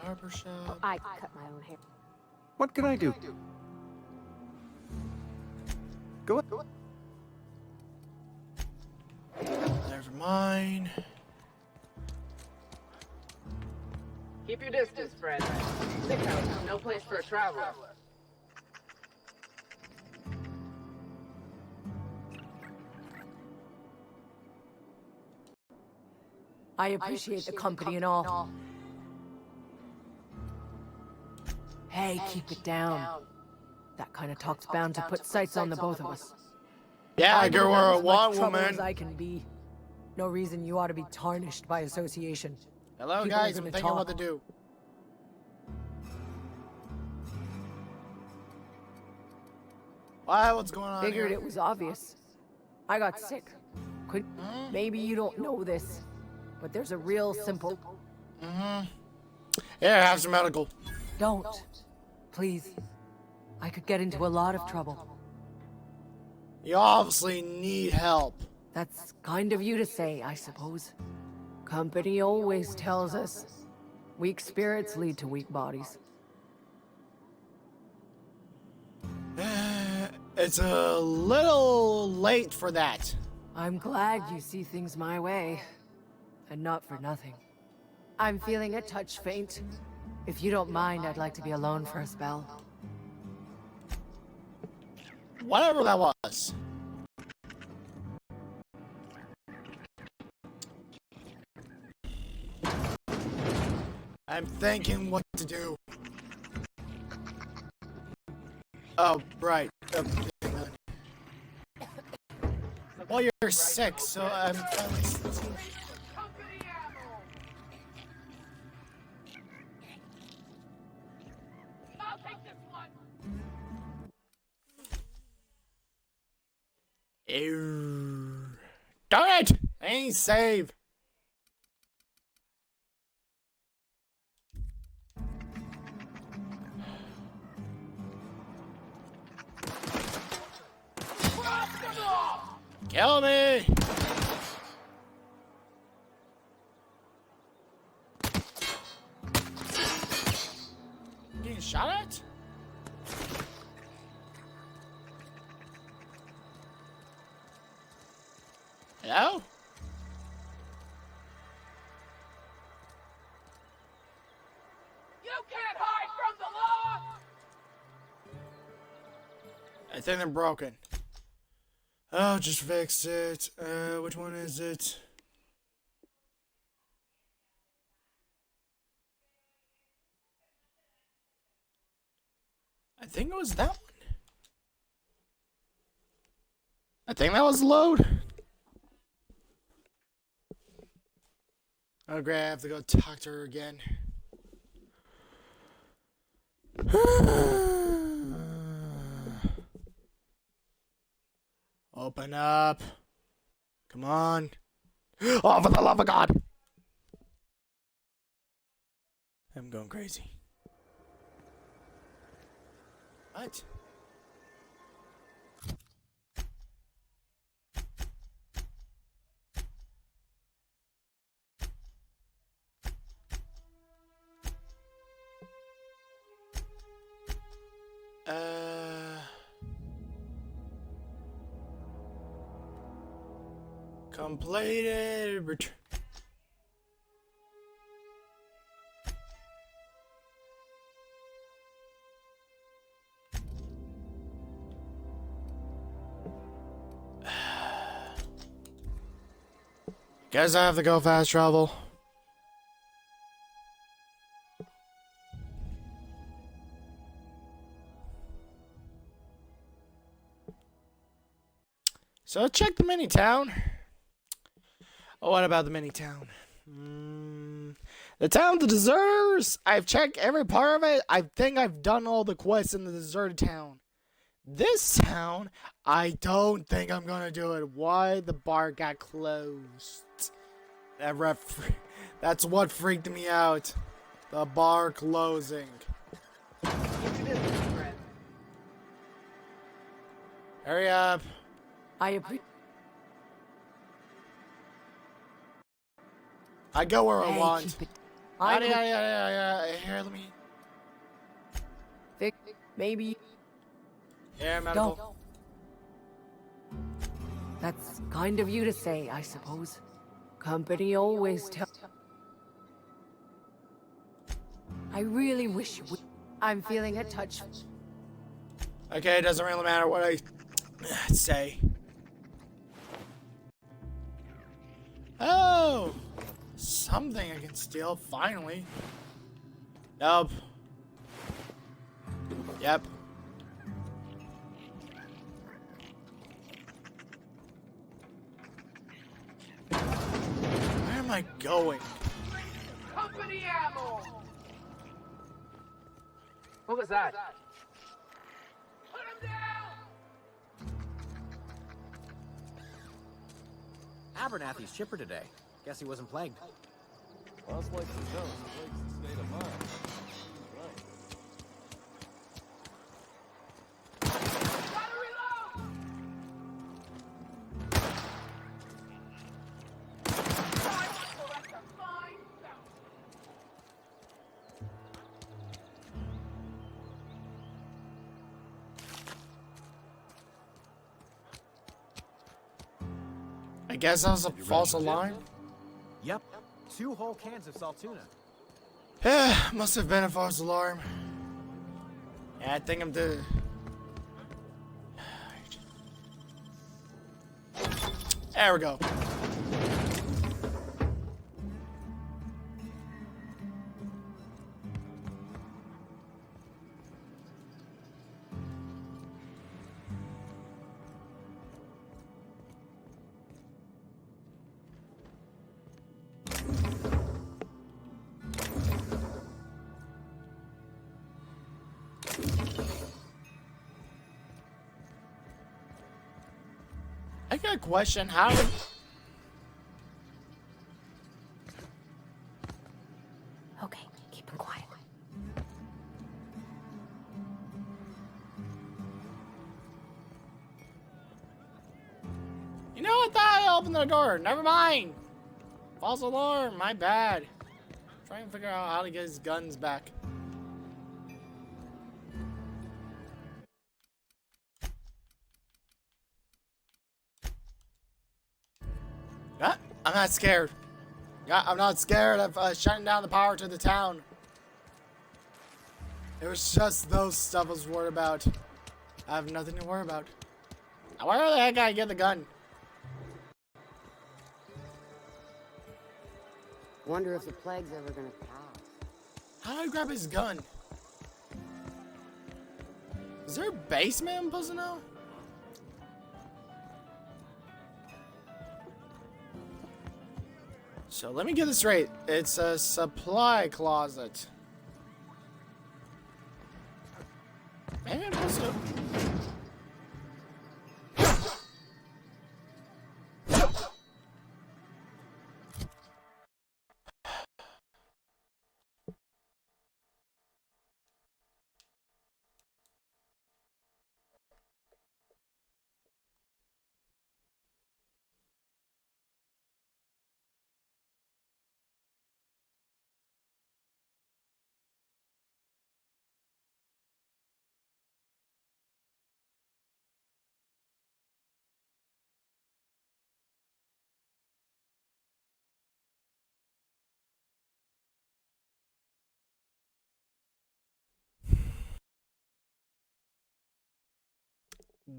barber shop. I cut my own hair. What can I do? Go on. Never mind. Keep your distance, friend. Sick house is no place for a traveler. I appreciate the company and all. Hey, keep it down. That kind of talk's bound to put sights on the both of us. Yeah, girl, we're a As much wild trouble woman. as I can be. No reason you ought to be tarnished by association. Hello, People are guys. I'm gonna thinking what talk. to do. What's going on Figured here? it was obvious. I got sick. Maybe you don't know this, but there's a real simple. Here, have some medical. Don't. Please. I could get into a lot of trouble. You obviously need help. That's kind of you to say, I suppose. Company always tells us weak spirits lead to weak bodies. It's a little late for that. I'm glad you see things my way, and not for nothing. I'm feeling a touch faint. If you don't mind, I'd like to be alone for a spell. Whatever that was. I'm thinking what to do. Oh, right. Well, you're sick, so I'm finally. I'll take this one. Ew. Darn it! I ain't save. Kill me! Getting shot at? Hello? You can't hide from the law! I think they're broken. Oh, just fix it. Which one is it? I think it was that one. I think that was load. Oh, great. I have to go talk to her again. Open up. Come on. Oh, for the love of God. I'm going crazy. What? Completed. Return. Guess I have to go fast travel. So check the mini town. Oh, what about the mini town? The town that deserves. I've checked every part of it. I think I've done all the quests in the deserted town. This town, I don't think I'm gonna do it. Why the bar got closed? That's what freaked me out. The bar closing. Keep your distance, friend. Hurry up. I go where I want. Keep it. I'm Here, let me. maybe. Yeah, medical. Don't. That's kind of you to say, I suppose. Company always tell. I really wish you would. I'm feeling a touch. Okay, it doesn't really matter what I say. Oh! Something I can steal, finally. Nope. Yep. Where am I going? Company ammo! What was that? Put him down! Abernathy's chipper today. Guess he wasn't plagued. Boss likes to know he likes the state of mind. Right. Gotta reload! I select a fine sound. I guess that was a false alarm. Yep. 2 whole cans of salt tuna. Must have been a false alarm. Yeah, I think I'm the. There we go. I got a question. How did... Okay, keep him quiet. You know what? I opened the door. Never mind. False alarm. My bad. Trying to figure out how to get his guns back. I'm not scared. I'm not scared of shutting down the power to the town. It was just those stuff I was worried about. I have nothing to worry about. Now, where the heck I get the gun? Wonder if the plague's ever gonna pass. How do I grab his gun? Is there a basement I'm supposed to know? So let me get this right. It's a supply closet. Maybe I'm supposed to...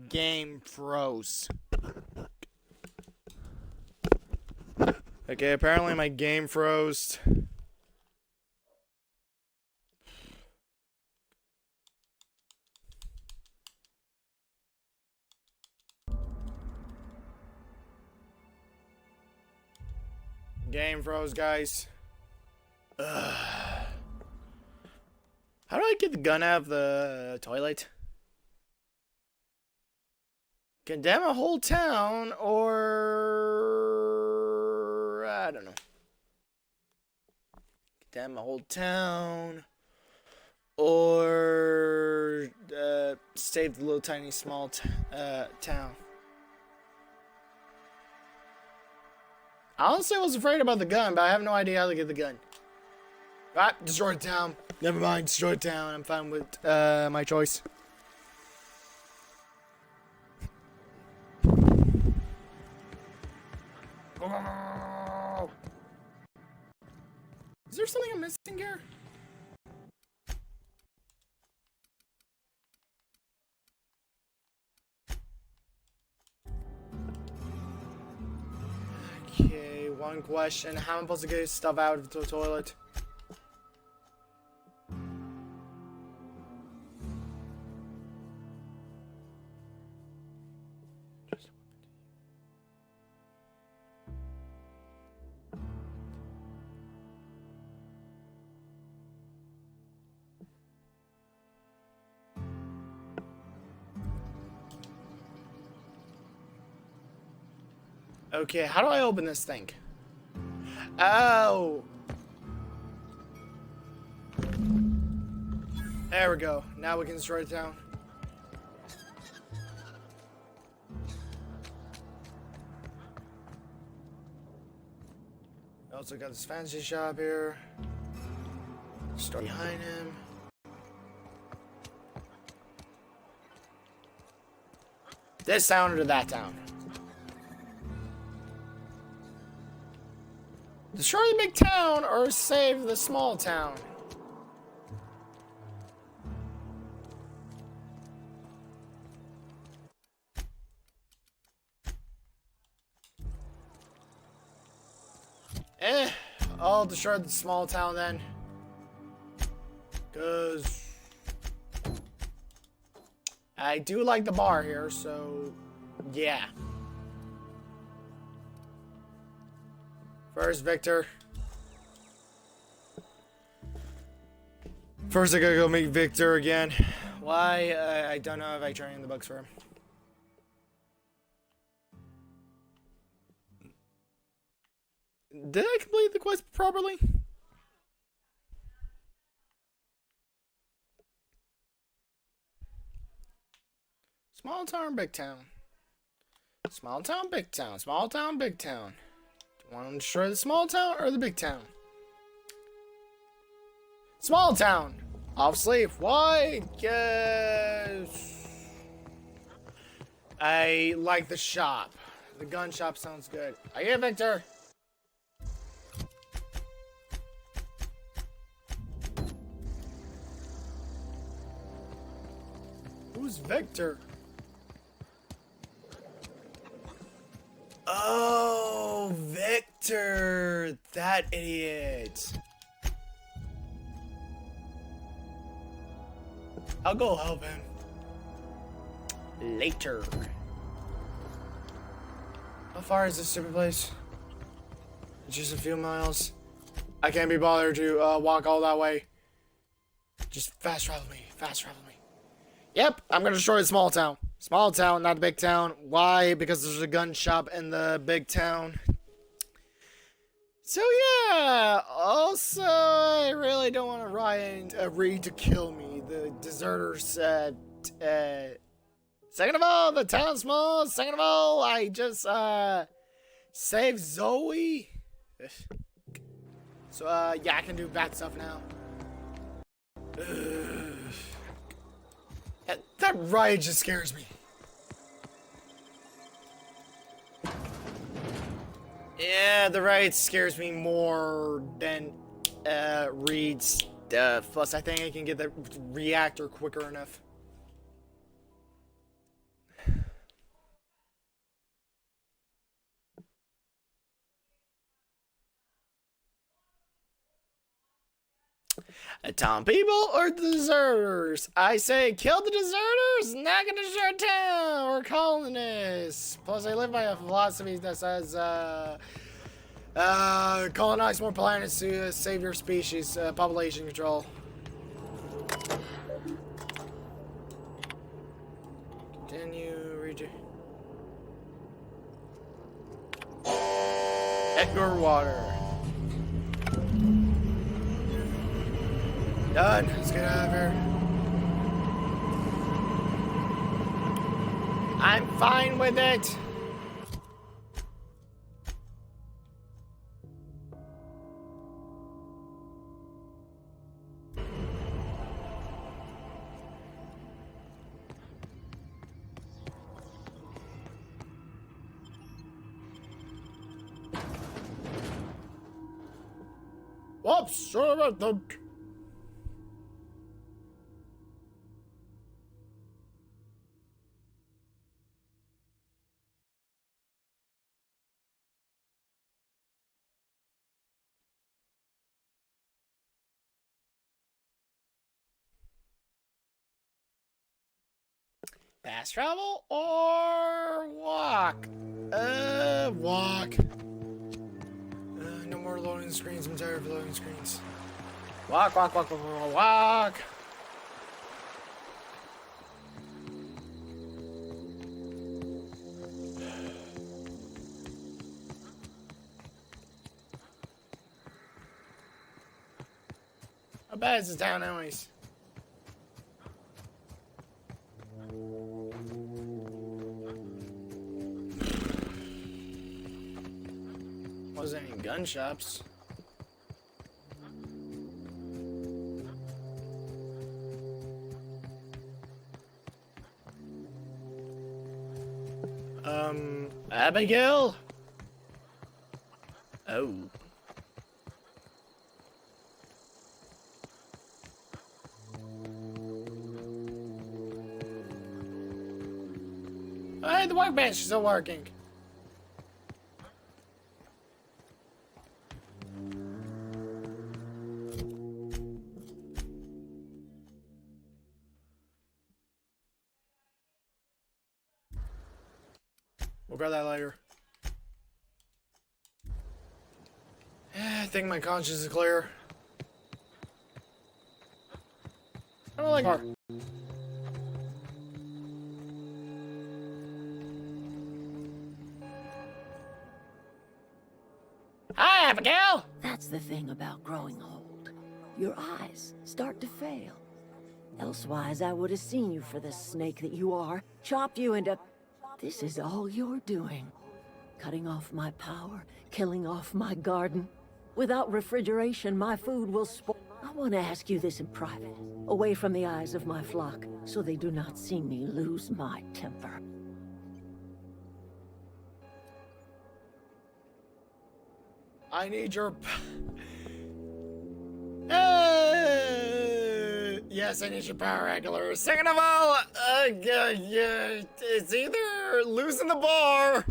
Game froze. Okay, apparently my game froze. Game froze, guys. Ugh. How do I get the gun out of the toilet? Condemn a whole town, or... I don't know. Condemn a whole town, or... save the little tiny small town. Honestly, I was afraid about the gun, but I have no idea how to get the gun. Ah, destroy the town. Never mind, destroy the town. I'm fine with my choice. Oh. Is there something I'm missing here? Okay, one question. How am I supposed to get stuff out of the toilet? Okay, how do I open this thing? Oh! There we go. Now we can destroy the town. Also got this fancy shop here. Store behind him. This town or that town? Destroy the big town or save the small town? I'll destroy the small town then. 'Cause I do like the bar here, so yeah. First, Victor. First, I gotta go meet Victor again. Why? I don't know if I turned in the books for him. Did I complete the quest properly? Small town, big town. Small town, big town. Small town, big town. Want to destroy the small town or the big town? Small town! Off sleep. Why? Yes. I like the shop. The gun shop sounds good. Are you Victor? Who's Victor? Oh, Victor, that idiot. I'll go help him later. How far is this stupid place? Just a few miles. I can't be bothered to walk all that way. Just fast travel me. Fast travel me. Yep, I'm gonna destroy the small town. Small town, not the big town. Why? Because there's a gun shop in the big town. So yeah, also, I really don't want to Ryan Reed to kill me. The deserters said, second of all, the town's small. Second of all, I just, saved Zoe. So, yeah, I can do bad stuff now. That riot just scares me. Yeah, the riot scares me more than Reed's stuff. Plus, I think I can get the reactor quicker enough. Town people or the deserters? I say kill the deserters, not gonna desert town. We're colonists. Plus, I live by a philosophy that says, colonize more planets to save your species, population control. Continue, read Edgar water. Done. Let's get out of here. I'm fine with it. Whoops, sorry about that. Fast travel or walk? Walk. No more loading screens. I'm tired of loading screens. Walk, walk, walk, walk, walk, walk. How bad is this town anyways? Wasn't any gun shops. Abigail? Oh. Hey, the workbench is still working. We'll grab that later. I think my conscience is clear. I don't like her. Hi, Abigail! That's the thing about growing old. Your eyes start to fail. Elsewise, I would have seen you for the snake that you are, chopped you into... This is all you're doing. Cutting off my power, killing off my garden. Without refrigeration, my food will spoil. I want to ask you this in private, away from the eyes of my flock, so they do not see me lose my temper. I need your... Yes, I need your power regular. Second of all, it's either losing the bar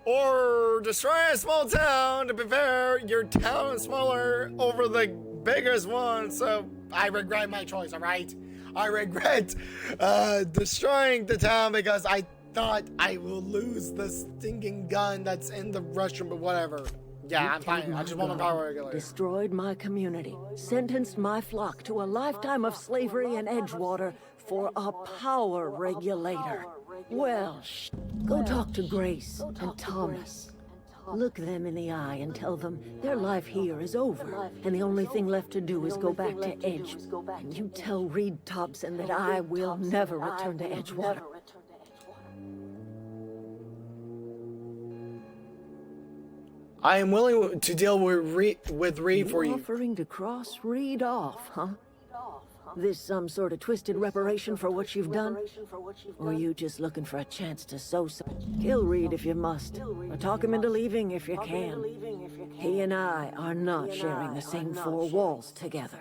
or destroying a small town. To be fair, your town is smaller over the biggest one, so I regret my choice, alright? I regret destroying the town because I thought I will lose the stinking gun that's in the restroom, but whatever. Yeah, I'm fine. I just want my power regulator. Destroyed my community, sentenced my flock to a lifetime of slavery in Edgewater for a power regulator. Well, go talk to Grace and Thomas. Look them in the eye and tell them their life here is over, and the only thing left to do is go back to Edge. And you tell Reed Thompson that I will never return to Edgewater. I am willing to deal with Reed for you. Offering to cross Reed off, huh? This some sort of twisted reparation for what you've done? Or are you just looking for a chance to sow some? Kill Reed if you must, or talk him into leaving if you can. He and I are not sharing the same four walls together.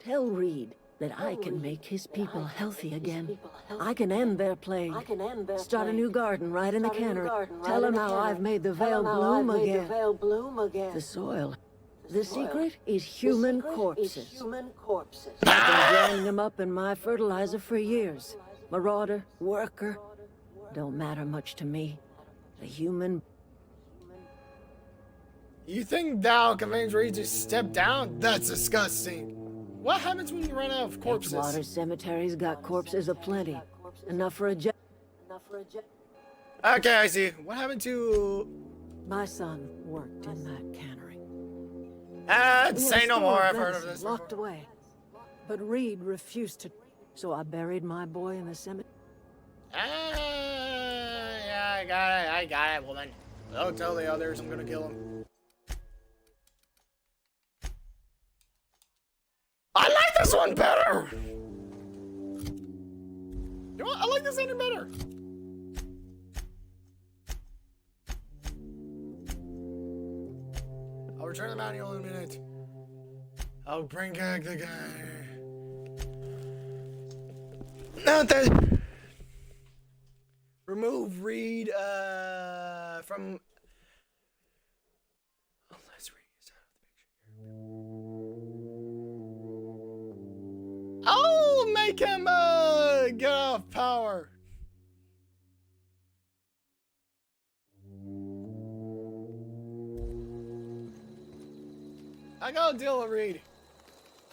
Tell Reed that I can make his people healthy again. I can end their plague. Start a new garden right in the cannery. Tell him how I've made the Vale bloom again. The soil. The secret is human corpses. I've been growing them up in my fertilizer for years. Marauder, worker, don't matter much to me. The human... You think thou convince Reed to step down? That's disgusting. What happens when you run out of corpses? Edgewater Cemetery's got corpses aplenty. Enough for a Okay, I see. What happened to... My son worked in that cannery. Say no more. I've heard of this Locked before. away. But Reed refused to, so I buried my boy in the cemetery. Yeah, I got it, woman. Don't tell the others I'm gonna kill him. I like this one better! like this any better. I'll return the manual in a minute. I'll bring back the guy. Not that. Remove read from. Oh, let's read this out of the picture. Oh, make him get off power. I gotta deal with Reed.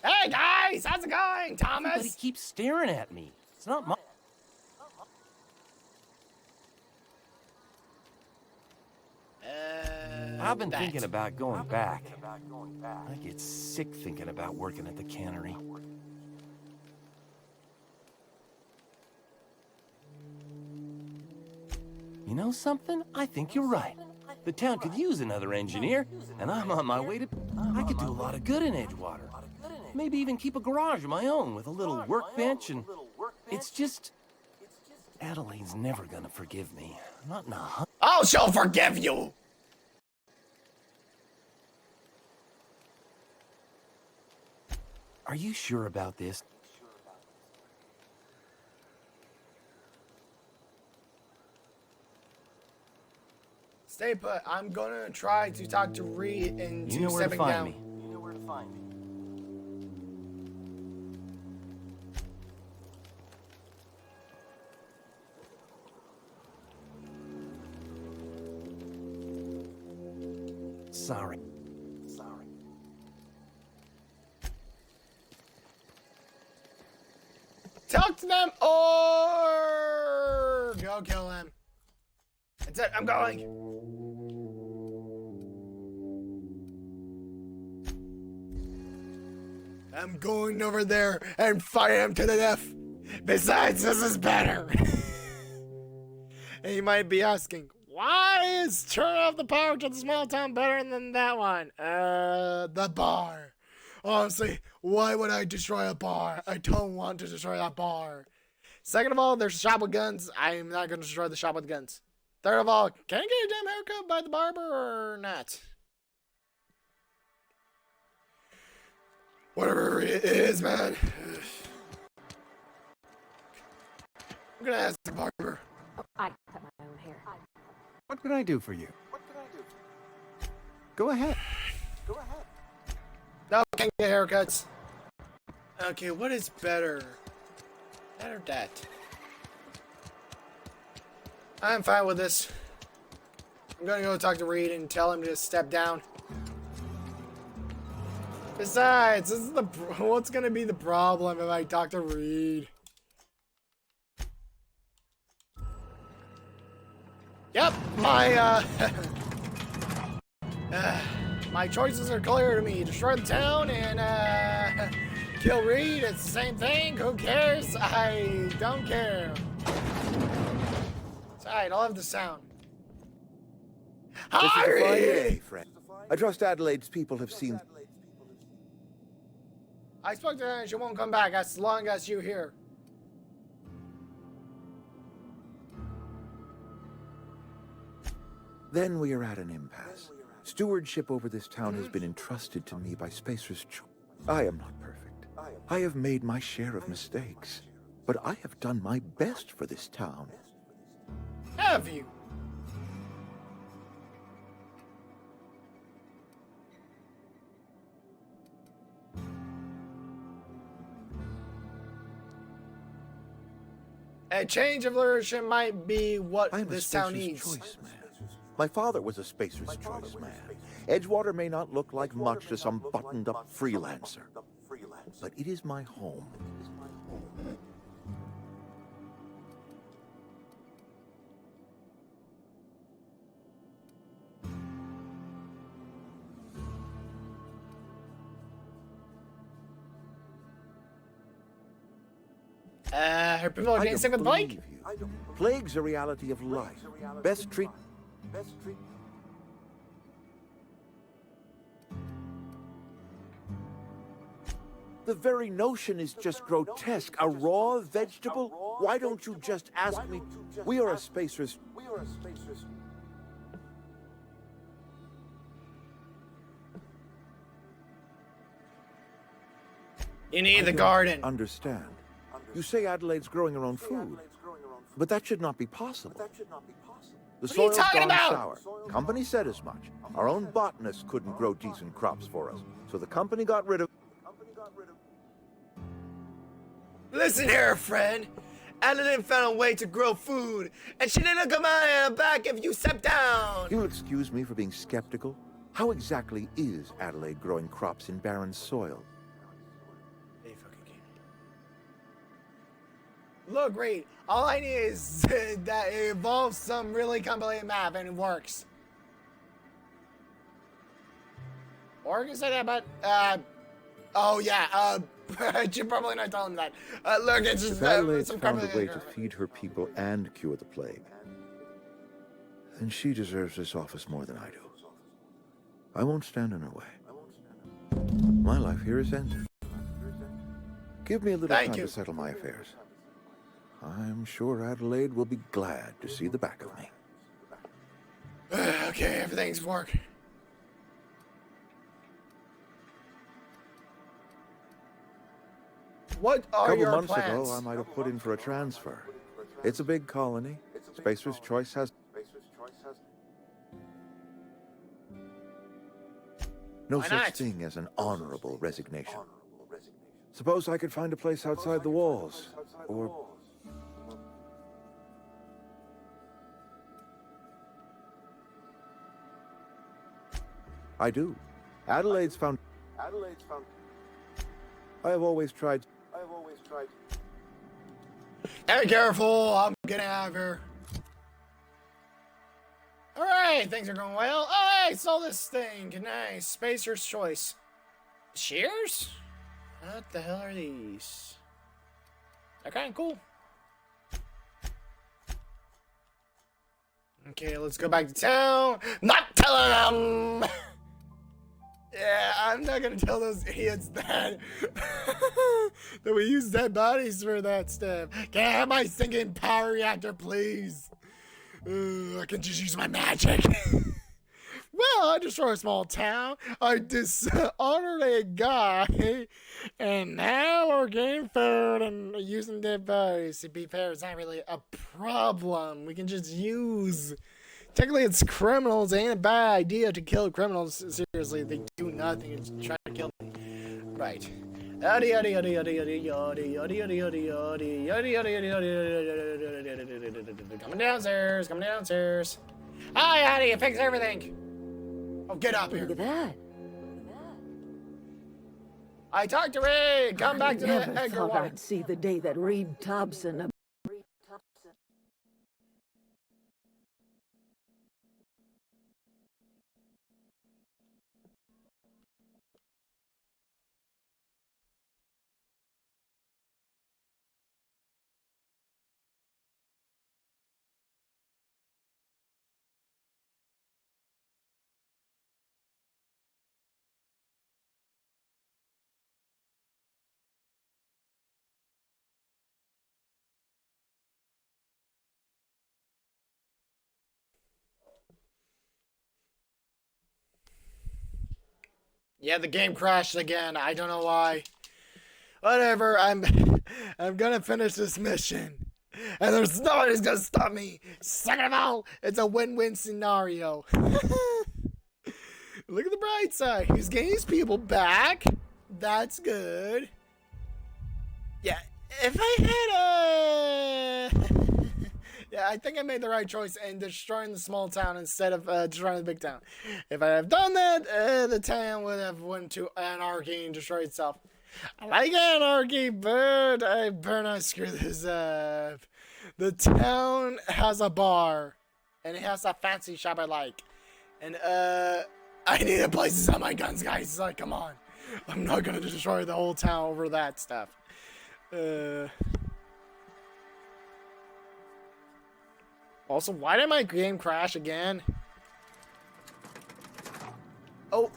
Hey guys, how's it going, Thomas? Everybody keeps staring at me. It's not my... I've been thinking about going back. I get sick thinking about working at the cannery. You know something? I think you're right. The town could use another engineer, and I'm on my way to... I could do a lot of good in Edgewater. Maybe even keep a garage of my own with a little workbench and... It's just... Adelaide's never gonna forgive me. Not in a... Oh, she'll forgive you! Are you sure about this? Stay put. I'm gonna try to talk to Reed into You know where to stepping find down. me. You know where to find me. Sorry. Talk to them or go kill them. That's it. I'm going. I'm going over there and fight him to the death. Besides, this is better. And you might be asking, why is turn off the power to the small town better than that one? The bar. Honestly, why would I destroy a bar? I don't want to destroy that bar. Second of all, there's a shop with guns. I'm not going to destroy the shop with guns. Third of all, can I get a damn haircut by the barber or not? Whatever it is, man. I'm going to ask the barber. I cut my own hair. What can I do for you? Go ahead. No, can't get haircuts. Okay, what is better? That or that? I'm fine with this. I'm gonna go talk to Reed and tell him to step down. Besides, this is what's gonna be the problem if I talk to Reed? Yep, my my choices are clear to me. Destroy the town and kill Reed. It's the same thing. Who cares? I don't care. It's alright, I'll have the sound. This is a fine Hi! day, friend. I trust Adelaide's people have seen... I spoke to her and she won't come back as long as you're here. Then we are at an impasse. Stewardship over this town has been entrusted to me by Spacer's choice. I am not perfect. I have made my share of mistakes. But I have done my best for this town. Have you? A change of leadership might be what I am this a town Spacer's needs. choice man. My father was a Spacer's choice man. Edgewater may not look like much to some buttoned-up freelancer, but it is my home. Her people are I getting don't sick with believe Blake? you. Plague's a reality of life. Best treat... The very notion is just grotesque. A raw vegetable? Why don't you just ask me? We are a spacer's. You need the don't garden. Understand. You say Adelaide's growing her own food, but that should not be possible. The What are you soil's talking gone about? sour. Company said as much. Our own botanists couldn't grow decent crops for us, so the company got rid of. Listen here, friend. Adelaide found a way to grow food, and she didn't come out back if you step down. You'll excuse me for being skeptical. How exactly is Adelaide growing crops in barren soil? Hey, fucking game. Look, great. All I need is that it involves some really complicated math, and it works. Or you can say that, but oh yeah, I should probably not tell him that. Look, it's just If Adelaide's some found a way complicated. to feed her people and cure the plague, then she deserves this office more than I do. I won't stand in her way. My life here is ended. Give me a little Thank time you. to settle my affairs. I'm sure Adelaide will be glad to see the back of me. Okay, everything's working. What A are couple your months plans? ago, I might have put in for a transfer. It's a big colony. Spacer's Choice has no Why such not? thing as an honorable resignation. Suppose I could find a place outside the walls, or I do. Adelaide's found. I have always tried. Hey, careful! I'm getting out of here. All right, things are going well. Oh, hey, I saw this thing. Nice, Spacer's Choice. Shears? What the hell are these? They're kind of cool. Okay, let's go back to town. Not telling them. Yeah, I'm not gonna tell those idiots that that we use dead bodies for that stuff. Can I have my stinking power reactor, please? I can just use my magic. Well, I destroyed a small town. I dishonored a guy, and now we're getting food and using dead bodies. To be fair, it's not really a problem. We can just use. Technically, it's criminals. It ain't a bad idea to kill criminals. Seriously, they do nothing. It's try to kill them. Right. Coming downstairs. Coming downstairs. Hi, honey. You fix everything. Oh, get up here. Look at that. I talked to Ray. Come back to I the never Edgar thought water. I'd see the day that Reed Thompson. Yeah, the game crashed again. I don't know why. Whatever. I'm gonna finish this mission, and there's nobody's gonna stop me. Second of all, it's a win-win scenario. Look at the bright side. He's getting his people back. That's good. Yeah, if I had yeah, I think I made the right choice in destroying the small town instead of destroying the big town. If I have done that, the town would have went to anarchy and destroyed itself. I like anarchy, but I better not screw this up. The town has a bar, and it has a fancy shop I like. And I need a place to sell my guns, guys. Like, come on. I'm not gonna destroy the whole town over that stuff. Also, why did my game crash again? Oh.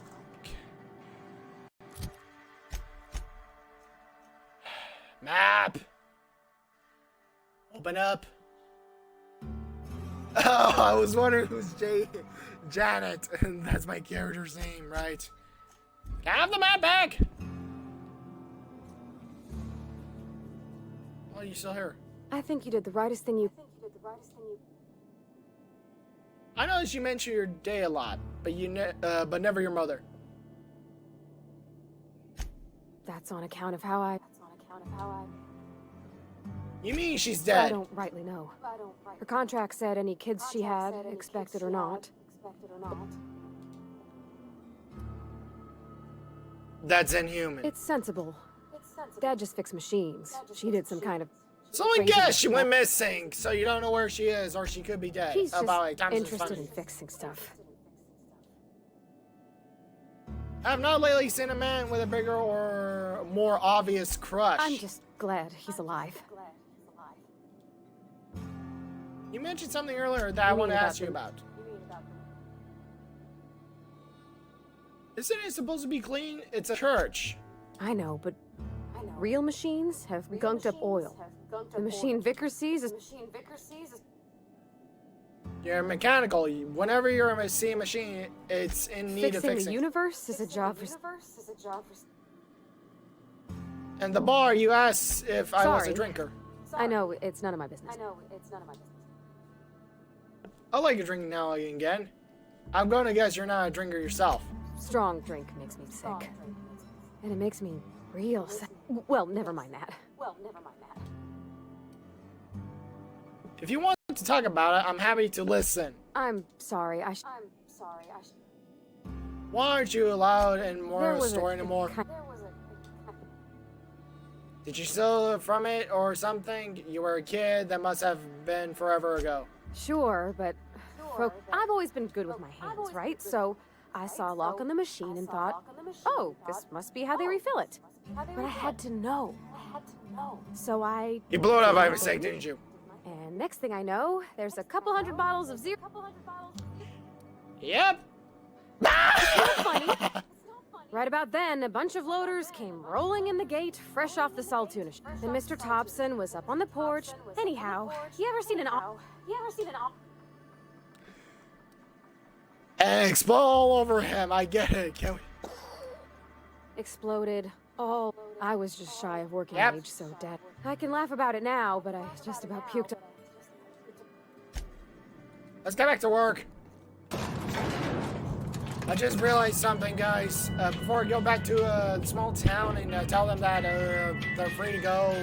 Map. Open up. Oh, I was wondering who's Janet. That's my character's name, right? Can I have the map back? Oh, you still here? I think you did the rightest thing you... I noticed you mention your day a lot, but but never your mother. That's on account of how I... You mean she's I dead? don't rightly know. Her contract said any kids she had, expected or not. That's inhuman. It's sensible. Dad just fixed machines. She did some kind of... So let me crazy guess, she stuff. went missing, so you don't know where she is, or she could be dead. He's just About 8 times as interested funny. in fixing stuff. I have not lately seen a man with a bigger or more obvious crush. I'm just glad he's alive. You mentioned something earlier that I want to ask you about. Isn't it supposed to be clean? It's a church. I know, but real machines have gunked up oil. The machine Vickers sees is... You're mechanical. Whenever you're seeing a machine, it's in need of Fixing the fixing. universe is a job for... And the bar, you asked if I was a Sorry. drinker. I know, it's none of my business. I like a drink now and again. I'm going to guess you're not a drinker yourself. Strong drink makes me sick. And it makes me real sick. Well, never mind that. If you want to talk about it, I'm happy to listen. I'm sorry, Why aren't you allowed in There more was story anymore? Did you steal from it or something? You were a kid. That must have been forever ago. Sure, but I've always been good with my hands, right? So I saw a lock on the machine and thought, oh, this must be how they refill it. But I had to know. So I... You blew it up by mistake, didn't you? And next thing I know, there's a couple hundred bottles of zero... Yep. Funny. Right about then, a bunch of loaders came rolling in the gate, fresh off the Saltuna. And Mr. Thompson was up on the porch. Anyhow, you ever seen an... And explode all over him. I get it. Can we? Exploded. Oh, I was just shy of working Yep. age, so Dad... I can laugh about it now, but I just about puked. Let's get back to work. I just realized something, guys. Before I go back to the small town and tell them that they're free to go.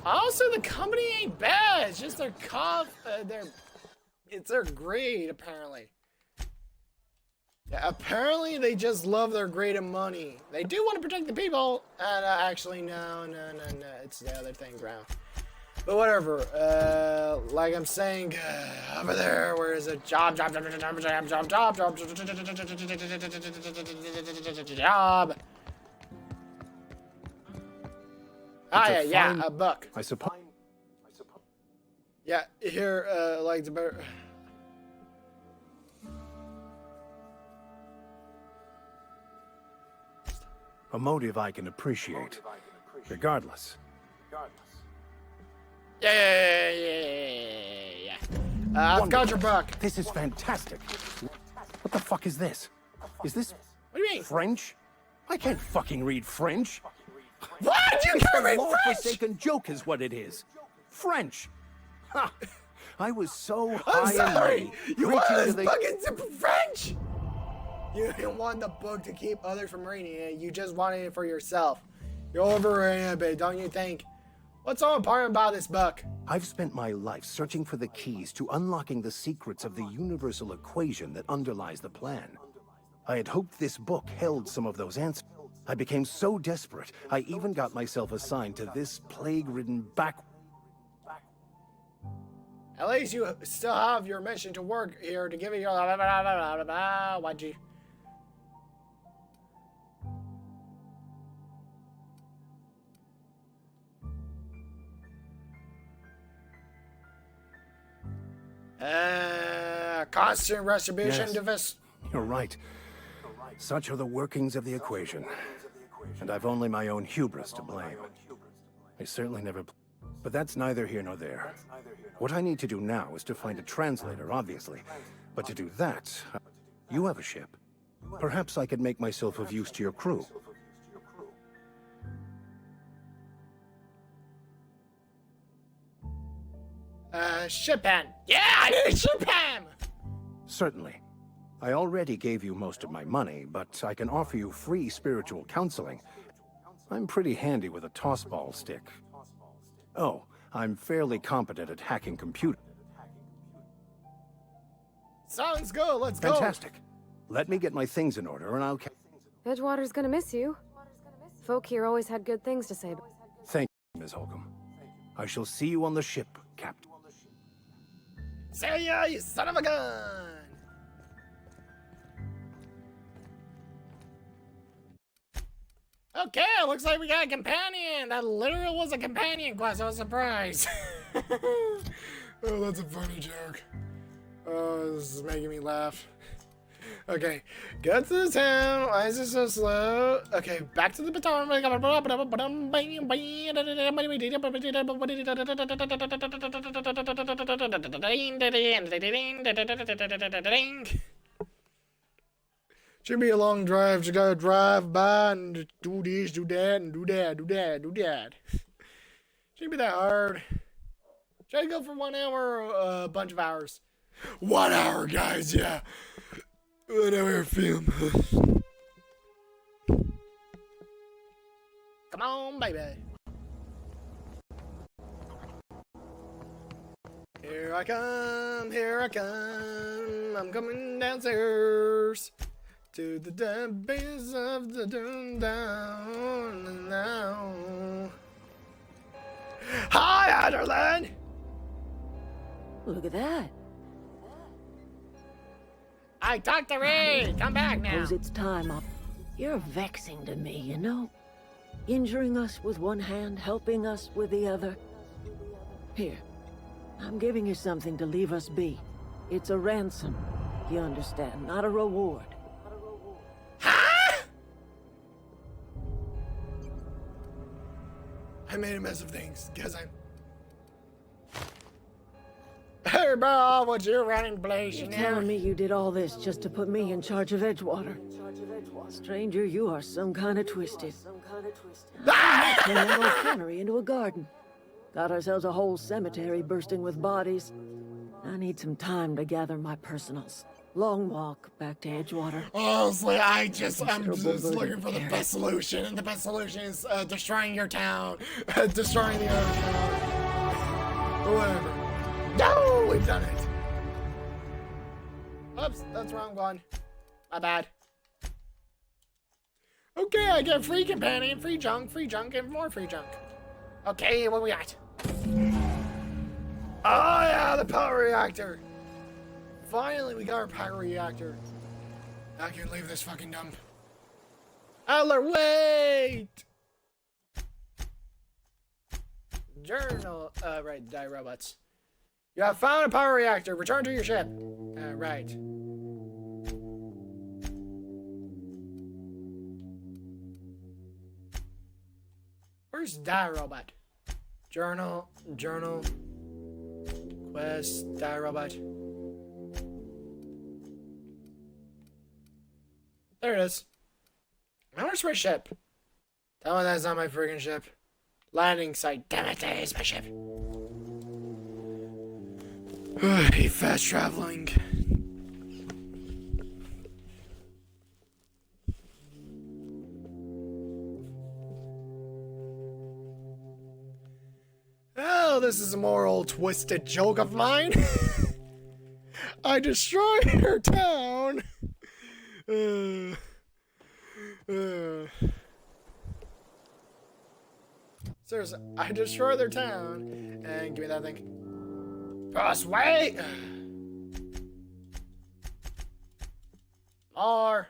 Also, the company ain't bad. It's just it's their greed, apparently. Yeah, apparently they just love their greed and money. They do want to protect the people. And actually, no. It's the other thing, ground. But whatever. Like I'm saying, over there, where is it? Job. Ah, yeah, a buck. I suppose. Yeah, here, like the better. A motive I can appreciate. Regardless. Yeah. I've got your buck. This is fantastic. What the fuck is this? Is this What do you mean? French? I can't fucking read French. What? You can't read French? Law-forsaken joke is what it is. French. Ha! I was so I'm high and sorry. mighty. You preaching want to this the- book in French? You didn't want the book to keep others from reading it. You just wanted it for yourself. You're overrated, but don't you think? What's so important about this book? I've spent my life searching for the keys to unlocking the secrets of the universal equation that underlies the plan. I had hoped this book held some of those answers. I became so desperate, I even got myself assigned to this plague-ridden back... At least you still have your mission to work here to give you your why'd you? Constant retribution Yes. device. You're right. Such are the workings of the equation. and I've only my own hubris to blame. I certainly never... But that's neither here nor there. What I need to do now is to find a translator, obviously. But to do that, you have a ship. Perhaps I could make myself of use to your crew. Ship hand. Yeah, I need a ship hand! Certainly. I already gave you most of my money, but I can offer you free spiritual counseling. I'm pretty handy with a tossball stick. Oh, I'm fairly competent at hacking computers. Sounds good, let's go! Fantastic. Let me get my things in order and I'll... Edgewater's gonna miss you. Folk here always had good things to say. Thank you, Ms. Holcomb. I shall see you on the ship, Captain. See ya, you son of a gun! Okay, looks like we got a companion! That literally was a companion quest, I was surprised. Oh, that's a funny joke. Oh, this is making me laugh. Okay, get to the town. Why is it so slow? Okay, back to the baton. Should be a long drive. You gotta drive by and do this, do that, and do that, do that, do that. Shouldn't be that hard. Try to go for 1 hour or a bunch of hours. 1 hour, guys, yeah. 1 hour film. Come on, baby. Here I come, here I come. I'm coming downstairs to the depths of the down now. Hi, Adderland. Look at that. I talked to Ray. Come back now. Suppose it's time up. You're vexing to me, you know? Injuring us with one hand, helping us with the other. Here, I'm giving you something to leave us be. It's a ransom, you understand, not a reward. Huh? I made a mess of things, because I'm... Hey, bro, what you running, Blaze? You're telling me you did all this just to put me in charge of Edgewater? Stranger, you are some kind of twisted. Turned that old cannery into a garden. Got ourselves a whole cemetery bursting with bodies. I need some time to gather my personals. Long walk back to Edgewater. Honestly, I'm just looking for the best solution, and the best solution is destroying your town, destroying the other town, or whatever. No, we've done it. Oops, that's wrong one. My bad. Okay, I get free companion, free junk, and more free junk. Okay, what we got? Oh yeah, the power reactor. Finally, we got our power reactor. I can leave this fucking dump. Adler, wait! Journal, right, die robots. You have found a power reactor. Return to your ship. Right. Where's die robot? Journal, quest, die robot. There it is. Where's my ship? Tell me that's not my friggin' ship. Landing site. Damn it, that is my ship. I hate fast traveling. Oh, this is a moral twisted joke of mine. I destroyed her town. Seriously, I destroyed their town. And give me that thing. Press wait! More!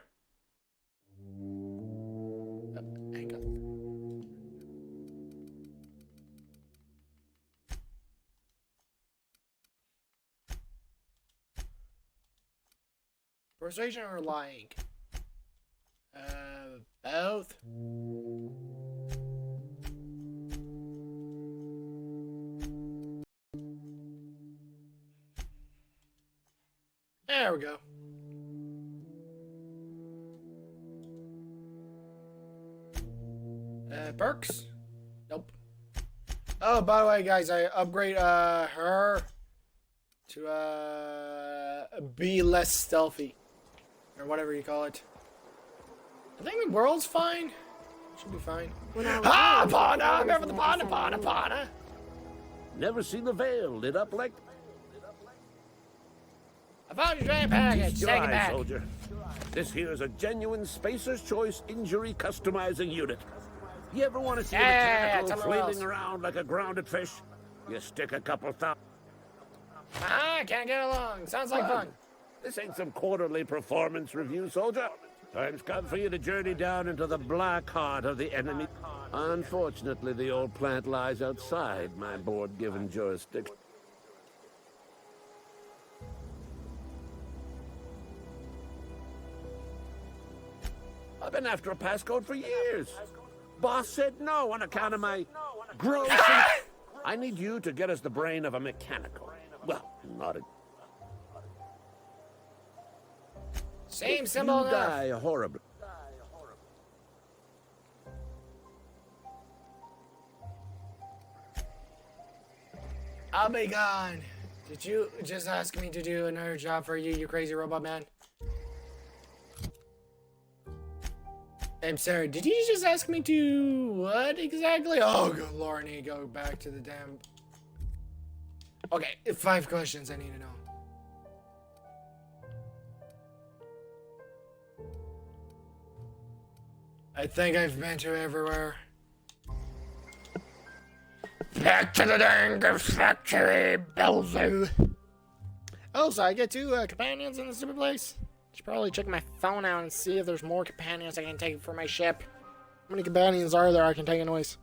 Hang on. Persuasion or lying? Both? There we go. Perks? Nope. Oh, by the way, guys, I upgrade her to be less stealthy, or whatever you call it. I think the world's fine. Should be fine. Pana! Remember the Pana? Never seen the Veil lit up like... I found your drain package. Your Take it eye, back. soldier. This here is a genuine Spacer's Choice injury customizing unit. You ever want to see a mechanical tell her flailing else. around like a grounded fish? You stick a couple thousand... Can't get along. Sounds like fun. This ain't some quarterly performance review, soldier. Time's come for you to journey down into the black heart of the enemy. Unfortunately, the old plant lies outside my board-given jurisdiction. I've been after a passcode for years. Boss said no on account of my gross... I need you to get us the brain of a mechanical. Well, not a... Same You symbol enough. die horribly. I'll be gone. Did you just ask me to do another job for you, you crazy robot man? I'm sorry, did you just ask me to what exactly? Oh, good lord, I need to go back to the damn... Okay, 5 questions I need to know. I think I've been to everywhere. Back to the dang factory, Belzu. Oh, so I get 2 companions in the stupid place? Should probably check my phone out and see if there's more companions I can take for my ship. How many companions are there I can take anyways?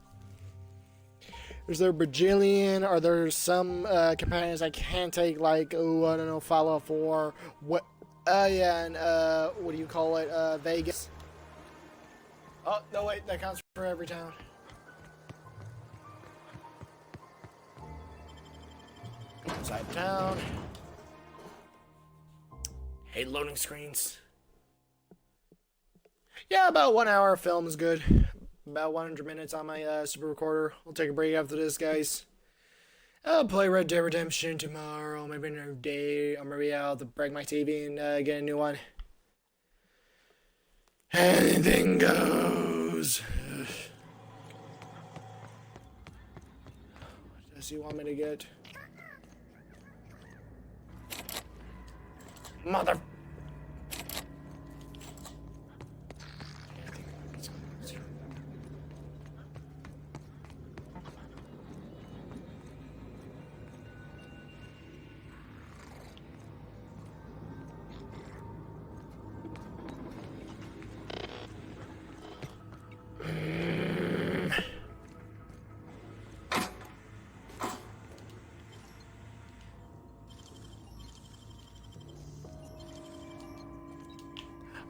Is there a bajillion? Are there some companions I can't take, like, oh, I don't know, Fallout 4? What? Yeah, and what do you call it? Vegas. Oh, no, wait, that counts for every town. Inside town. Hate loading screens. Yeah, about 1 hour film is good. About 100 minutes on my super recorder. I'll take a break after this, guys. I'll play Red Dead Redemption tomorrow, maybe another day, or maybe I'll have to break my TV and get a new one. Anything goes. What does he want me to get? Mother...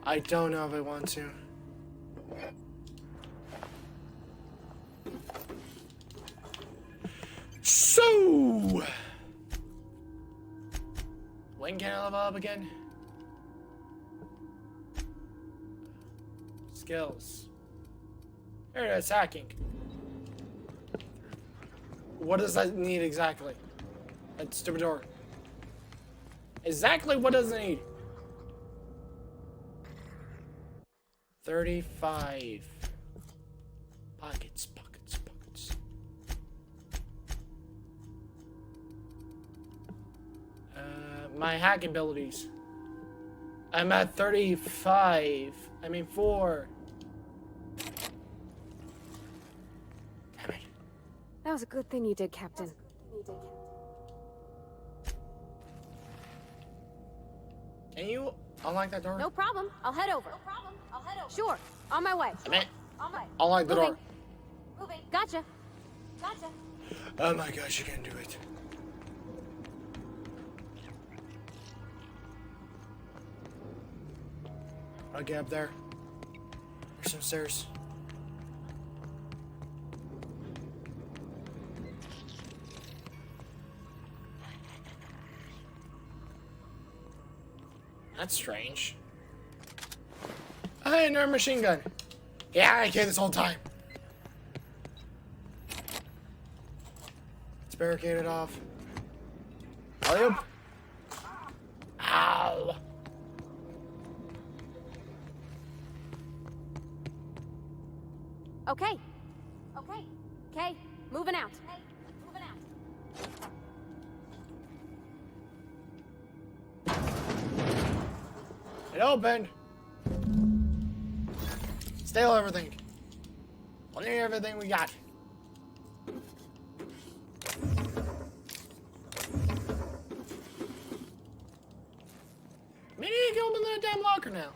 I don't know if I want to. So, when can I level up again? Skills. There it is, hacking. What does that need exactly? That stupid door. Exactly what does it need? 35. Pockets. My hack abilities. I'm at 35. I mean 4. Damn it. That was a good thing you did, Captain. Can you unlock that door? No problem. I'll head over. Sure. On my way. I mean, unlock the door. Moving. Gotcha. Oh my gosh, you can do it. I'll get up there. There's some stairs. That's strange. Hey, another machine gun. Yeah, I can't this whole time. It's barricaded off. Hurry up. Ow. Okay. Okay, moving out. It opened. Steal everything. Only everything we got. Maybe you can open that damn locker now.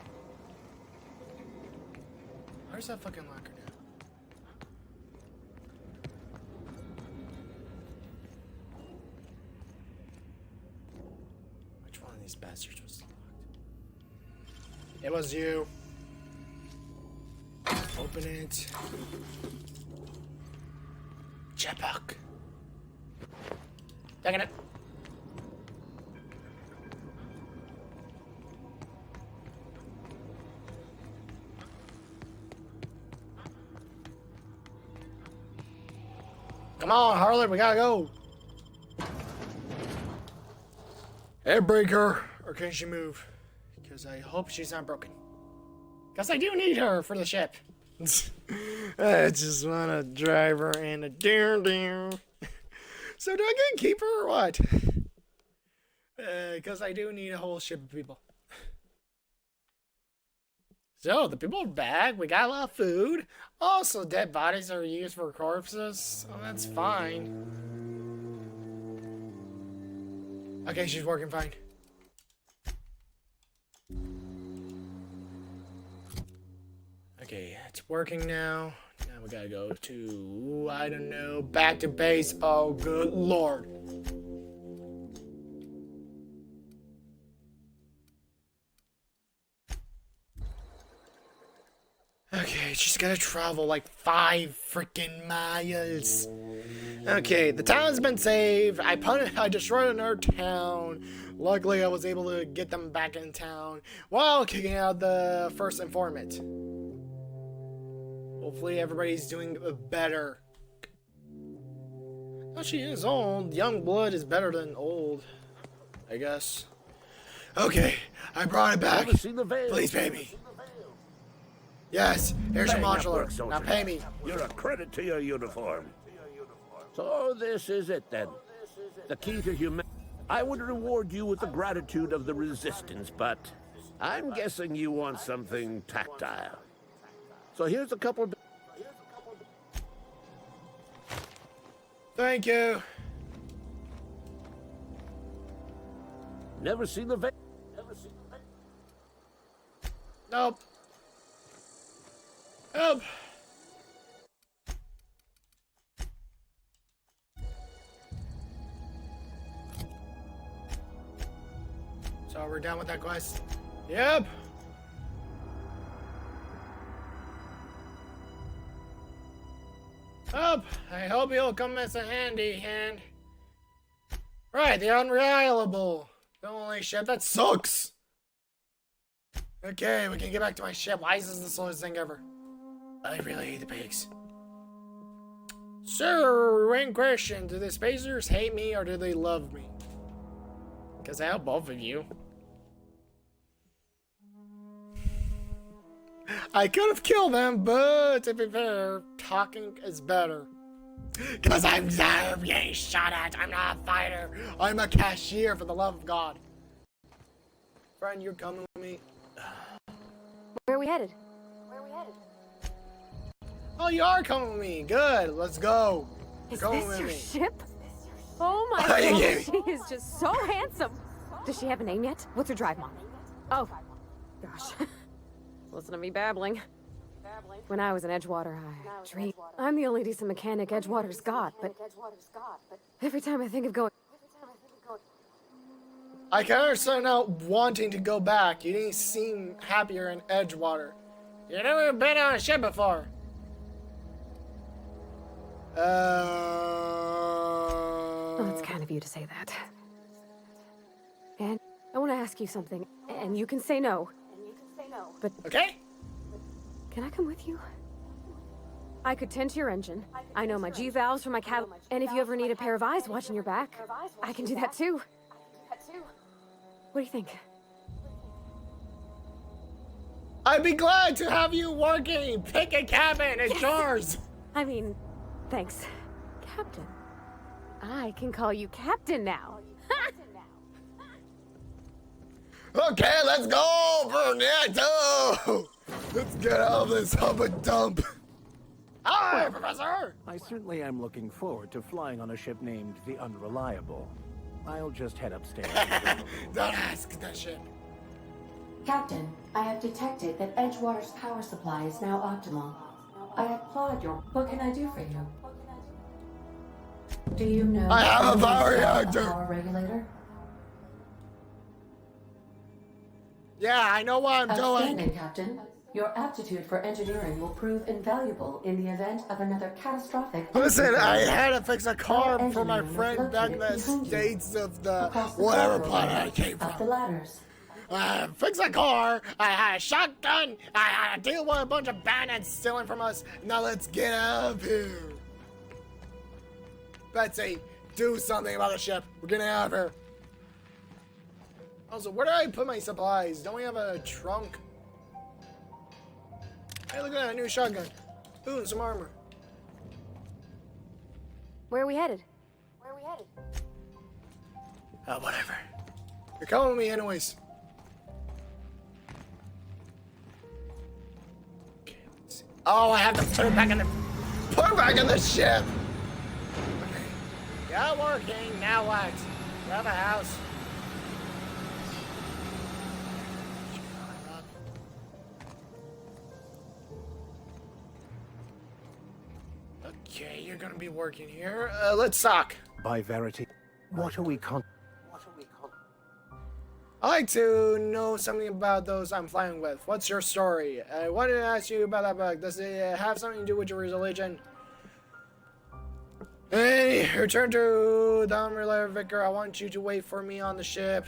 Where's that fucking locker now? Which one of these bastards was locked? It was you. Open it. Jetpack. Taking it. Come on, Harley, we gotta go. Hey, break her. Or can she move? Because I hope she's not broken. Because I do need her for the ship. I just want to drive her in a down. So do I get to keep her or what? Because I do need a whole ship of people. So, the people are back. We got a lot of food. Also, dead bodies are used for corpses. So that's fine. Okay, she's working fine. Okay, it's working now. Now we gotta go to, I don't know, back to base. Oh, good lord. Okay, she's gotta travel like 5 freaking miles. Okay, the town's been saved. I destroyed another town. Luckily, I was able to get them back in town while kicking out the first informant. Hopefully, everybody's doing better. Oh, she is old. Young blood is better than old, I guess. Okay, I brought it back. Please pay me. Yes, here's your modular. Now pay me. You're a credit to your uniform. So this is it then. The key to humanity. I would reward you with the gratitude of the resistance, but I'm guessing you want something tactile. So here's a couple of... Thank you. Never seen the veil? Nope. Nope. So we're done with that quest? Yep. Oh, I hope you'll come as a handy hand. Right, the unreliable. The only ship that sucks. Okay, we can get back to my ship. Why is this the slowest thing ever? I really hate the pigs. Sir, in question, do the spacers hate me or do they love me? Because I help both of you. I could have killed them, but to be fair, talking is better. Because I'm being shot at. I'm not a fighter. I'm a cashier, for the love of God. Friend, you're coming with me. Where are we headed? Oh, you are coming with me. Good. Let's go. Is Come this with your me. ship? Oh my Are you god, kidding? she is just so handsome. Does she have a name yet? What's her drive, Mom? Oh, gosh. Listen to me babbling. When I was in Edgewater, I dreamed. I'm the only decent mechanic Edgewater's got, but every time I think of going... I can understand now wanting to go back. You didn't seem happier in Edgewater. You've never been on a ship before. Oh, it's kind of you to say that. And I want to ask ask you something, and you can say no. But Okay? can I come with you? I could tend to your engine. I know my G-valves for my cat, and if you ever need a pair of eyes watching your back, I can do that too. What do you think? I'd be glad to have you working. Pick a cabin. It's yours. I mean, thanks, Captain. I can call you Captain now. Okay, let's go, Bernetto. Let's get out of this hub and dump. Hi, Professor. I certainly am looking forward to flying on a ship named the Unreliable. I'll just head upstairs. Don't ask that shit. Captain, I have detected that Edgewater's power supply is now optimal. I applaud your... What can I do for you? Do you know... I have a the power install reactor. Power regulator? Yeah, I know what I'm Outstanding, doing. Captain. Your aptitude for engineering will prove invaluable in the event of another catastrophic... Listen, I incident. had to fix a car Our for my engineering is friend back in the located behind you, States of the across the whatever corridor, planet I came up the from. ladders. Fix a car, I had a shotgun, I had to deal with a bunch of bandits stealing from us. Now let's get out of here. Betsy, do something about the ship. We're getting out of here. Also, where do I put my supplies? Don't we have a trunk? Hey, look at that, a new shotgun. Ooh, and some armor. Where are we headed? Oh, whatever. You're coming with me anyways. Okay, let's see. Oh, I have to put it back in the ship. Okay. Got working. Now what? We have a house. Okay, you're gonna be working here. Let's talk. By Verity, what are we I'd like to know something about those I'm flying with. What's your story? I wanted to ask you about that book. Does it have something to do with your religion? Hey, return to the unreliable vicar. I want you to wait for me on the ship.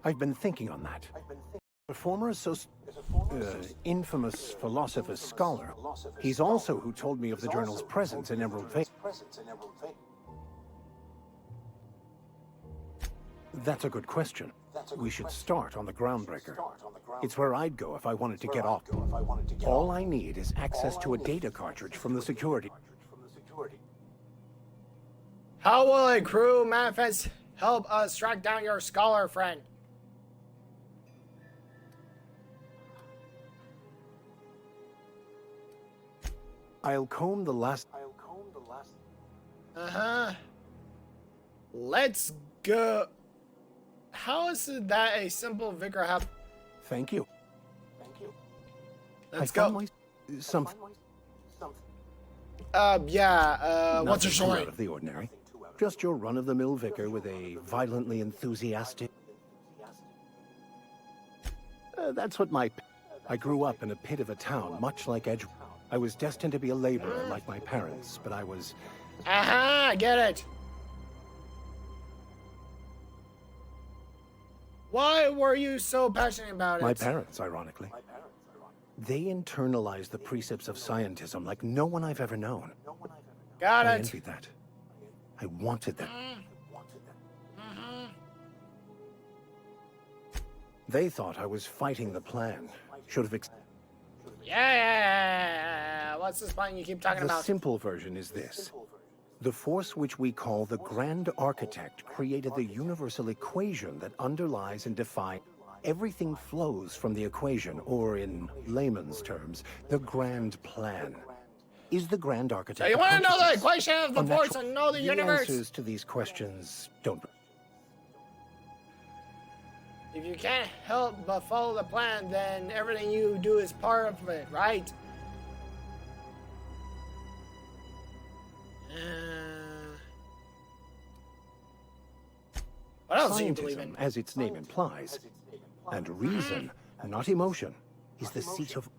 I've been thinking on that. A former infamous philosopher scholar. He's also who told me of the journal's presence in Emerald Vale. That's a good question. We should start on the Groundbreaker. It's where I'd go if I wanted to get off. All I need is access to a data cartridge from the security. How will a crew manifest help us track down your scholar friend? I'll comb the last... Uh-huh. Let's go. How is that a simple vicar have? Thank you. Let's I found go. Something. What's your Nothing too story? out of the ordinary. Just your run-of-the-mill vicar with a violently enthusiastic... that's what I grew up in a pit of a town, much like Edgewater. I was destined to be a laborer like my parents, but I was... I get it. Why were you so passionate about it? My parents, ironically. They internalized the precepts of scientism like no one I've ever known. Got I it. envied that. I wanted that. They thought I was fighting the plan. Should have... Yeah. What's this plan you keep talking The about? simple version is this. The force which we call the Grand Architect created the universal equation that underlies and defines everything flows from the equation, or in layman's terms, the Grand Plan. Is the Grand Architect... So you want to know the consciousness? equation of the Unnatural. force and know the The universe? answers to these questions don't... If you can't help but follow the plan, then everything you do is part of it, right? What else do you believe in? Scientism, as its name implies, and reason, not emotion, is the seat of...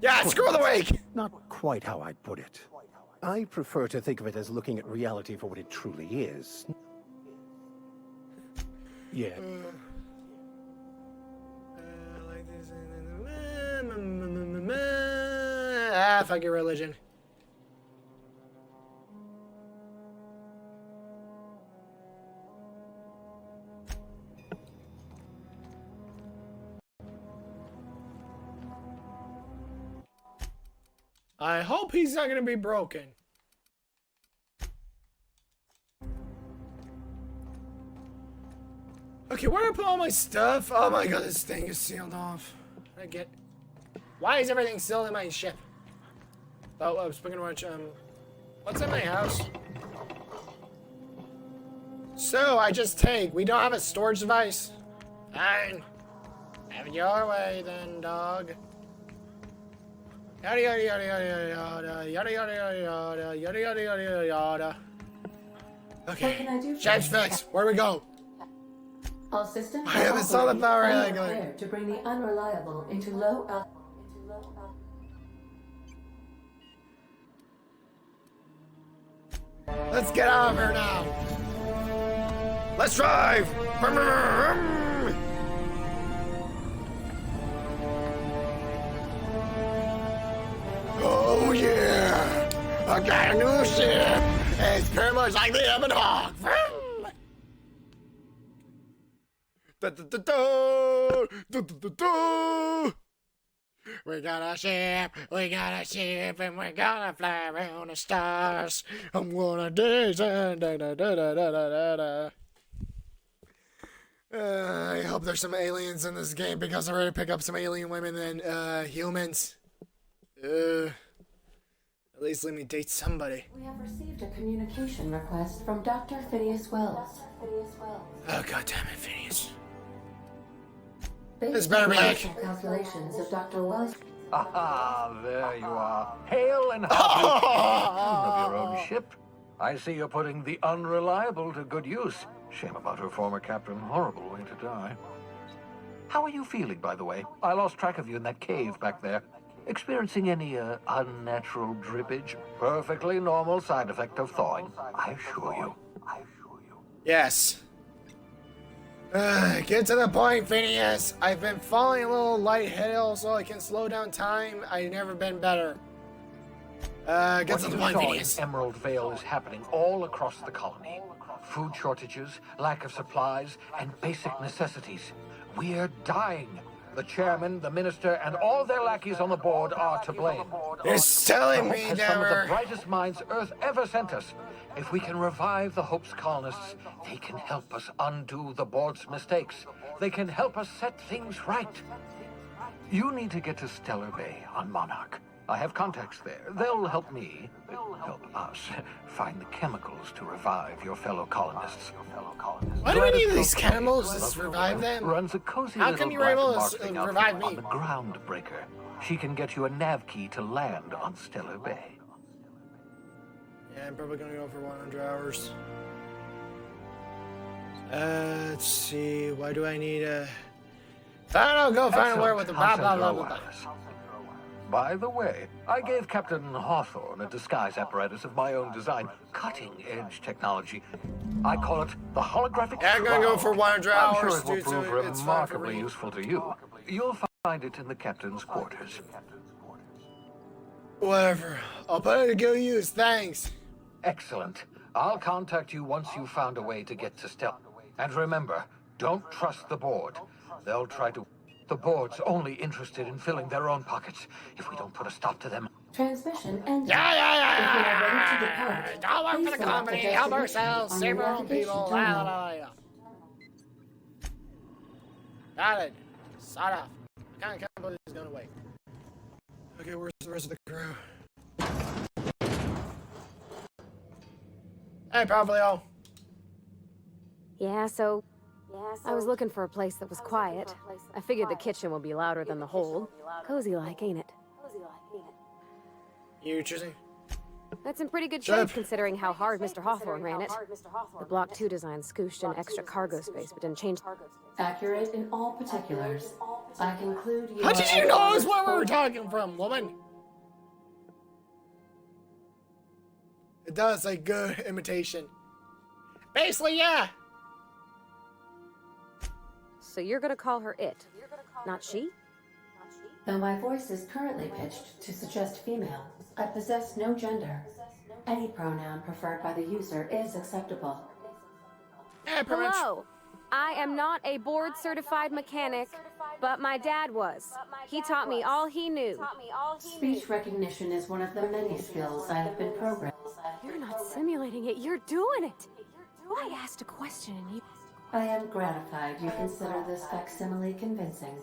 Yeah, screw the wake! Not quite how I'd put it. I prefer to think of it as looking at reality for what it truly is. Yeah. Like this. Ah, fuck your religion. I hope he's not gonna be broken. Okay, where do I put all my stuff? Oh my god, this thing is sealed off. I get. Why is everything still in my ship? Oh, I was speaking of which, what's in my house? So I just take. We don't have a storage device. Fine. Have it your way then, dog. Yada yada yada yada yada yada yada yada yada yada yada yada. Okay. Ship's fixed. Where do we go? All systems I have a solid power operating. going. Prepare to bring the unreliable into low altitude. Let's get out of here now. Let's drive. Oh yeah! I got a new ship. It's pretty much like the Ebon Hawk. We got a ship, and we're gonna fly around the stars. I'm gonna dance and da da da da da da da. I hope there's some aliens in this game because I already pick up some alien women and humans. At least let me date somebody. We have received a communication request from Dr. Phineas Wells. Oh god damn it, Phineas. Based This better on be the like. calculations of Dr. Wells. Ah, there you are. Hail and happy of your own ship. I see you're putting the unreliable to good use. Shame about her former captain. Horrible way to die. How are you feeling, by the way? I lost track of you in that cave back there. Experiencing any unnatural drippage? Perfectly normal side effect of thawing, I assure you. Yes. Get to the point, Phineas. I've been falling a little lightheaded so I can slow down time. I've never been better. Get to the point, Phineas. Emerald Vale is happening all across the colony. Food shortages, lack of supplies, and basic necessities. We're dying. The chairman, the minister, and all their lackeys on the board are to blame. You're telling me, Hope has some of the brightest minds Earth ever sent us. If we can revive the Hope's colonists, they can help us undo the board's mistakes. They can help us set things right. You need to get to Stellar Bay on Monarch. I have contacts there. They'll help me, help us, find the chemicals to revive your fellow colonists. Why do we need these chemicals to revive them? Runs a cozy How little come you were able black to marketing revive outfit me? on the Groundbreaker. She can get you a nav key to land on Stellar Bay. Yeah, I'm probably gonna go for 100 hours. Let's see. Why do I need a? I don't know. Go find a where with the blah blah blah blah blah. By the way, I gave Captain Hawthorne a disguise apparatus of my own design, cutting-edge technology. I call it the holographic. Yeah, I'm gonna go for 100 I'm hours, sure it will dude, prove so it's fine for remarkably me. useful to you. You'll find it in the captain's quarters. Whatever. I'll put it to good use. Thanks. Excellent. I'll contact you once you've found a way to get to Stealth. And remember, don't trust the board. They'll try to... The board's only interested in filling their own pockets. If we don't put a stop to them... Transmission ended. Yeah. If we are ready to depart, Don't work please for the select company. the Help destination ourselves. on Save your our own navigation people. terminal. Got it. Sort of. I can't believe it's going away. Okay, where's the rest of the crew? Hey, Pavlio. Yeah, so I was looking for a place that was quiet. I figured the kitchen will be louder than the hold. Cozy like, ain't it? You choosing? That's in pretty good Ship. shape considering how hard Mr. Hawthorne ran it. The Block 2 design scooshed in extra cargo space, but didn't change. Accurate in all particulars. I conclude you How are did you know it's where we were Edgewater's talking from, woman? It does a good imitation. Basically, yeah. So you're gonna call her it, not she? Though my voice is currently pitched to suggest female, I possess no gender. Any pronoun preferred by the user is acceptable. Yeah, pretty much. Hello. I am not a board-certified mechanic, but my dad was. He taught me all he knew. Speech recognition is one of the many skills I have been programmed. You're not simulating it, you're doing it. I asked a question and you... I am gratified you consider this facsimile convincing.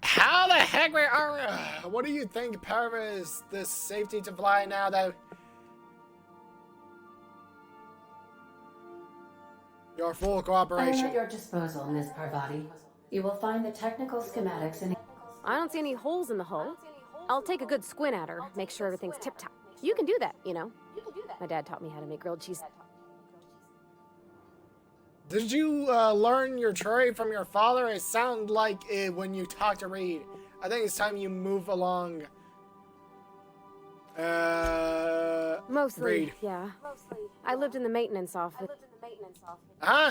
How the heck are what do you think part of it is this safety to fly now that your full I am cooperation? at your disposal, Ms. Parvati. You will find the technical schematics in... I don't see any holes in the hull. I'll take a good squint at her, make sure everything's tip-top. You can do that, you know. My dad taught me how to make grilled cheese. Did you learn your trade from your father? It sounded like it when you talked to Reed. I think it's time you move along. Mostly, Reed. yeah. I lived in the maintenance office. Huh?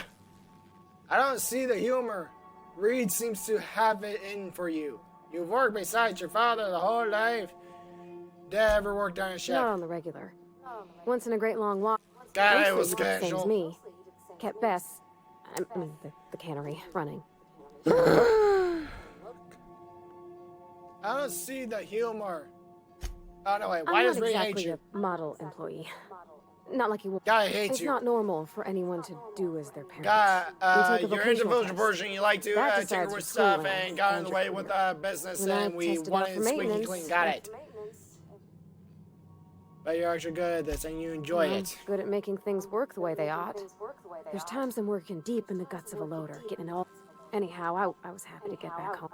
I don't see the humor. Reed seems to have it in for you. You've worked beside your father the whole life. Dad ever worked on a ship? Not on the regular. Once in a great long walk. God, it Mostly was he did the same as casual. me. Kept Bess, I mean the cannery, running. I don't see the humor. Oh no, wait, why I'm does not Reed hate exactly you? a model employee. Not like you. Guy hates It's you. not normal for anyone to do as their parents. Guy, We take a you're vocational individual test. person. You like to That tinker decides with your stuff school and got in the and way your with career. business, When I and we tested out wanted for it squeaky maintenance- clean. Got it. But you're actually good at this, and you enjoy I'm it. good at making things work the way they ought. There's times I'm working deep in the guts of a loader, getting it all. Anyhow, I was happy to get back home.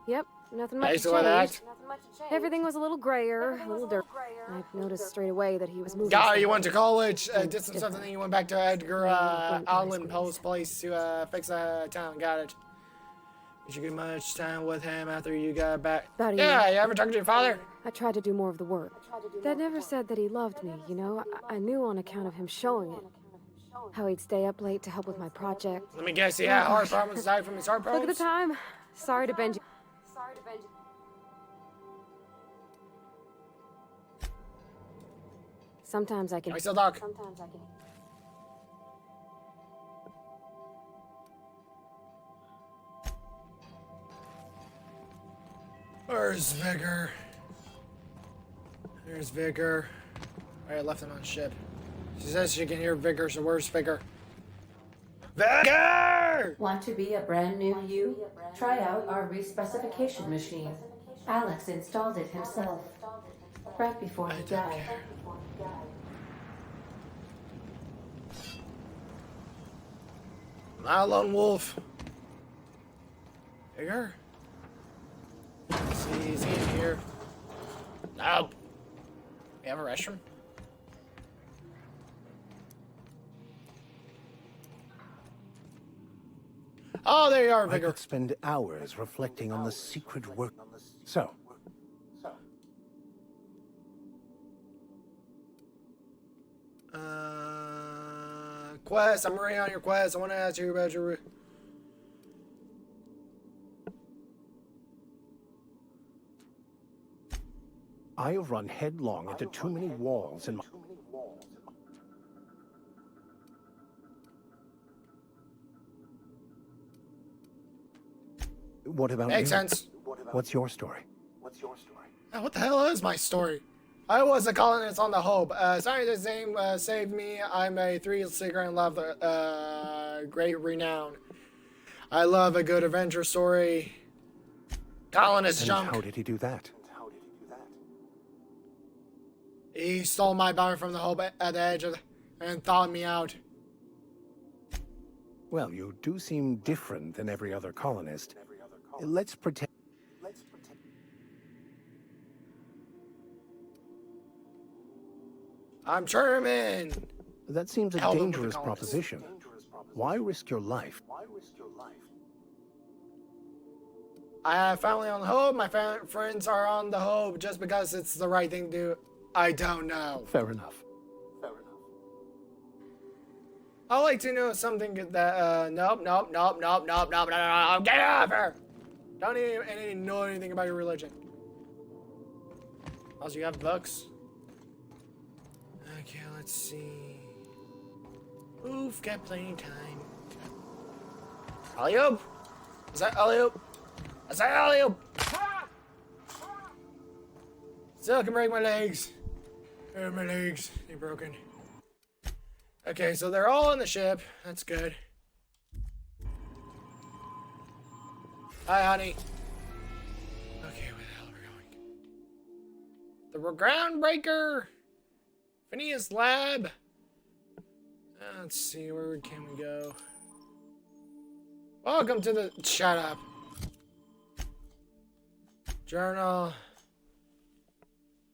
Yep, nothing much Basically that. changed. Everything was a little grayer, a little dirt. I noticed straight away that he was moving. Guy, you somewhere. went to college, And did some stuff, different. and then you went back to Edgar went to high Allan school. Poe's place to fix a town. Got it. Did you get much time with him after you got back? About a Yeah, year. you ever talked to your father? I tried to do more of the work. Dad never said that he loved me, you know? I knew on account of him showing it. How he'd stay up late to help with my project. Let me guess, he had heart problems, died from his heart Look at problems? the time. Sorry to bend you. Sometimes I can. I still talk. Where's Vigor? There's Vigor. Alright, I left him on ship. She says she can hear Vigor, so where's Vigor? Vigor! Want to be a brand new you? Try out our respecification machine. Alex installed it himself. Right before he died. Not a lone wolf. Vigor? Let's see, is he in here? Nope. We have a restroom? Oh, there you are, I Vigor. could spend hours reflecting on the secret work. So, Quest. I'm already on your quest. I want to ask you about your. I have run headlong into too many walls in my... What about Makes you? sense. What's your story? What the hell is my story? I was a colonist on the Hope. Scientist's name saved me. I'm a thrill-seeker and love great renown. I love a good adventure story. Colonist And junk. how did he do that? He stole my bounty from the Hope at the edge of and thawed me out. Well, you do seem different than every other colonist. Let's pretend... I'm Sherman. That seems a Help him with the dangerous colonists. proposition. Why risk your life? I have family on the Hope. My friends are on the Hope just because it's the right thing to do. I don't know. Fair enough. I like to know something that, nope, get off here! Don't even know anything about your religion. Also, you have books. Okay, let's see. Oof, got plenty of time. Alley-oop! Is that alley-oop? Is that alley-oop? Still can break my legs. Oh, my legs, they're broken. Okay, so they're all on the ship. That's good. Hi, honey. Okay, where the hell are we going? The Groundbreaker. Phineas Lab. Let's see, where can we go? Welcome to the... Shut up. Journal.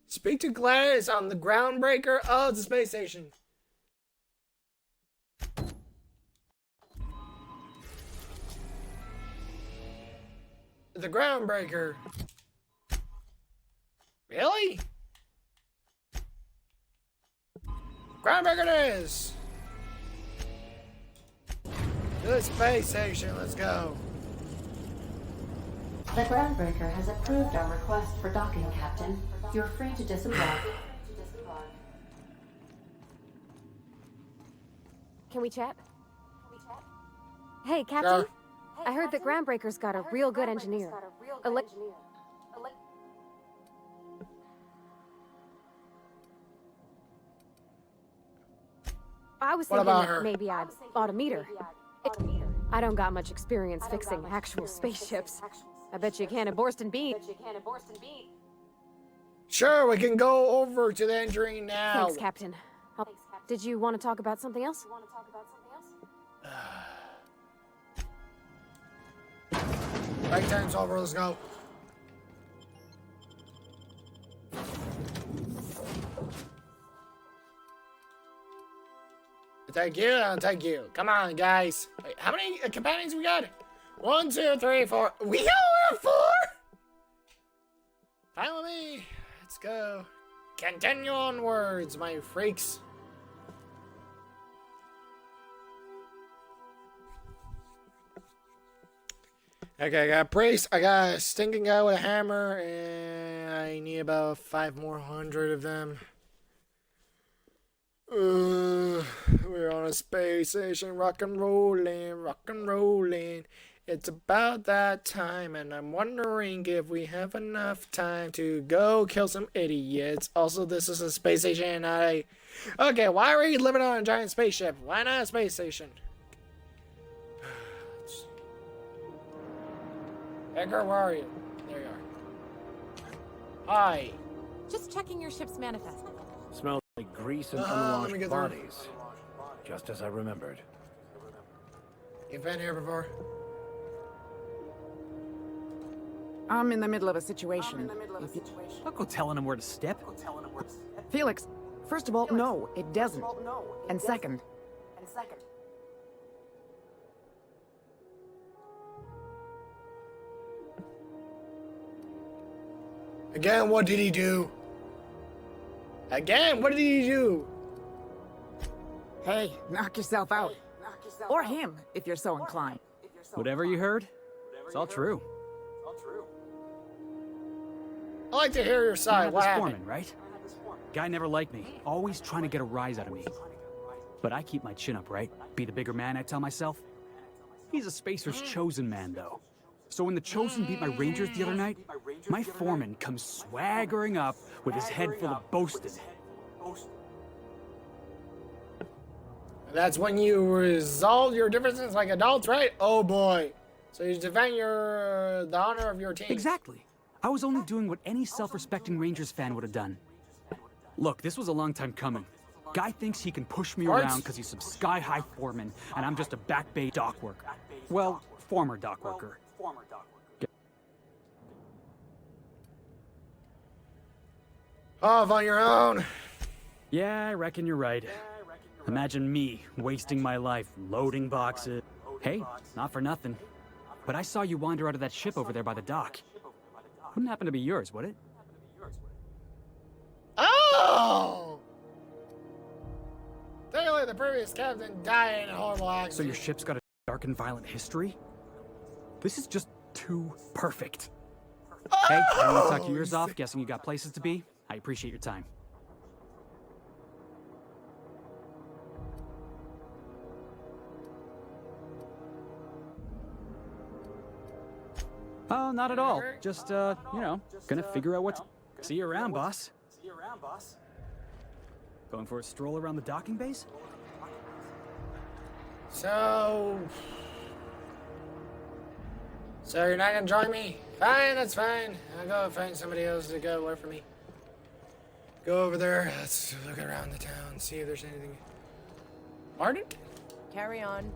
Speak to Gladys on the Groundbreaker. Oh, it's a space station. The Groundbreaker. Really? Groundbreaker it is. To the space station, let's go. The Groundbreaker has approved our request for docking, Captain. You're free to disembark. Can we chat? Hey, Captain. Sure. I heard that Groundbreaker's got a real good engineer. I was What thinking about that her? maybe I ought to meet her. I don't got much experience fixing actual spaceships. I bet you can't at Borston Beat. Sure, we can go over to the entry now. Thanks, Captain. Did you want to talk about something else? Right turns over, let's go. Thank you, I'll take you. Come on, guys. Wait, how many companions we got? 1, 2, 3, 4. We only have 4? Fine with me. Let's go. Continue onwards, my freaks. Okay, I got a priest, I got a stinking guy with a hammer, and I need about 500 of them. We're on a space station, rock and rolling. It's about that time, and I'm wondering if we have enough time to go kill some idiots. Also, this is a space station, and not a... Okay, why are we living on a giant spaceship? Why not a space station? Edgar, where are you? There you are. Hi. Just checking your ship's manifest. Smells like grease and let me unwashed get through. bodies. Just as I remembered. You've been here before? I'm in the middle of a situation. Don't go telling him where to step. Felix, first of all, no, it doesn't. And second, Again, what did he do? Again, what did he do? hey, knock yourself out. Or him, if you're so inclined. Whatever you heard, it's all true. I like to hear your I side. had What this happened? foreman, right? Guy never liked me, always trying to get a rise out of me. But I keep my chin up, right? Be the bigger man, I tell myself. He's a Spacer's chosen man, though. So when the Chosen beat my Rangers the other night, my foreman comes swaggering up with his head full of boasting. That's when you resolve your differences like adults, right? Oh boy. So you defend the honor of your team. Exactly. I was only doing what any self-respecting Rangers fan would have done. Look, this was a long time coming. Guy thinks he can push me around because he's some sky-high foreman, and I'm just a back bay dock worker. Well, former dock worker. Off on your own. Yeah, I reckon you're right. Imagine me wasting my life loading boxes. Hey, not for nothing, but I saw you wander out of that ship over there by the dock. Wouldn't happen to be yours, would it? Oh! Clearly, the previous captain died in a horrible accident. So your ship's got a dark and violent history? This is just too perfect. Hey, I don't want to talk your ears off, guessing you got places to be. I appreciate your time. Oh, not at all. Just, you know, gonna figure out what to... See you around, boss. Going for a stroll around the docking bays? So you're not gonna join me? Fine, that's fine. I'll go find somebody else to go work for me. Go over there. Let's look around the town, see if there's anything. Martin? Carry on.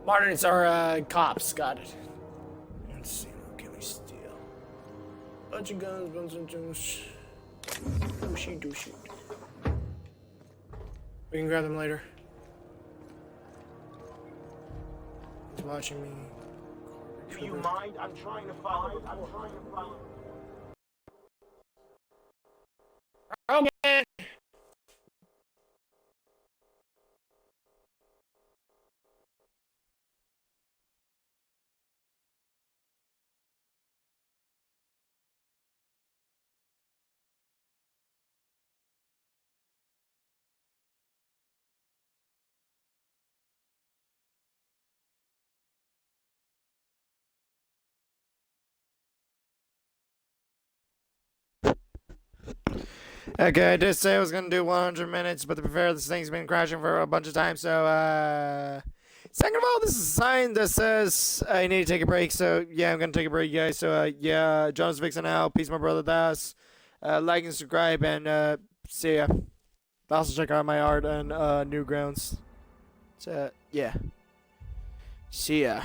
Martin, it's our cops. Got it. Let's see, what can we steal? Bunch of guns, bunch of juice. Dooshy. We can grab them later. He's watching me. Do you mind? I'm trying to find. Okay. Okay, I did say I was gonna do 100 minutes, but to be fair, this thing's been crashing for a bunch of times, so, second of all, this is a sign that says I need to take a break, so, yeah, I'm gonna take a break, guys, so, yeah, Jonas, Vixen out, peace, my brother, Das, like and subscribe, and, see ya. Also check out my art and, Newgrounds, so, yeah, see ya.